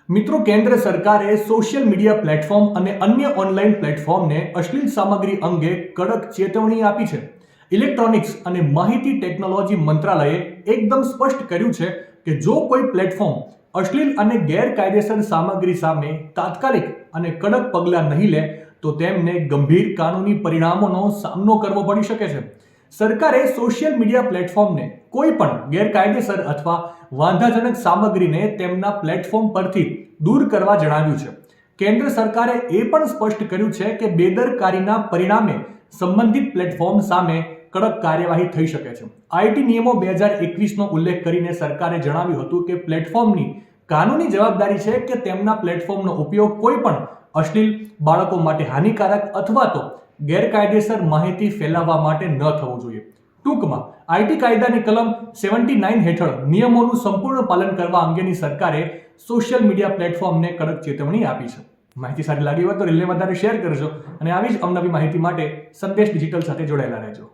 મિત્રો, કેન્દ્ર સરકારે સોશિયલ મીડિયા પ્લેટફોર્મ અને અન્ય ઓનલાઈન પ્લેટફોર્મને અશ્લીલ સામગ્રી અંગે કડક ચેતવણી આપી છે. ઇલેક્ટ્રોનિક્સ અને માહિતી ટેકનોલોજી મંત્રાલયે એકદમ સ્પષ્ટ કર્યું છે કે જો કોઈ પ્લેટફોર્મ અશ્લીલ અને ગેરકાયદેસર સામગ્રી સામે તાત્કાલિક અને કડક પગલાં નહીં લે તો તેમને ગંભીર કાનૂની પરિણામોનો સામનો કરવો પડી શકે છે. સરકારે સોશિયલ મીડિયા પ્લેટફોર્મને કોઈ પણ ગેરકાયદેસર અથવા વાંધાજનક સામગ્રીને તેમના પ્લેટફોર્મ પરથી દૂર કરવા જણાવ્યું છે. કેન્દ્ર સરકારે એ પણ સ્પષ્ટ કર્યું છે કે બેદરકારીના પરિણામે સંબંધિત પ્લેટફોર્મ સામે કડક કાર્યવાહી થઈ શકે છે. આઈટી નિયમો 2021નો ઉલ્લેખ કરીને સરકારે જણાવ્યું હતું કે પ્લેટફોર્મની કાનૂની જવાબદારી છે કે તેમના પ્લેટફોર્મનો ઉપયોગ કોઈ પણ અશ્લીલ, બાળકો માટે હાનિકારક અથવા તો ગેરકાયદેસર માહિતી ફેલાવવા માટે ન થવું જોઈએ. ટૂંકમાં આઈટી કાયદાની કલમ 79 હેઠળ નિયમોનું સંપૂર્ણ પાલન કરવા અંગેની સરકારે સોશિયલ મીડિયા પ્લેટફોર્મને કડક ચેતવણી આપી છે. માહિતી સારી લાગી હોય તો રીલને વધારે શેર કરજો અને આવી જ અવનવી માહિતી માટે સંદેશ ડિજિટલ સાથે જોડાયેલા રહેજો.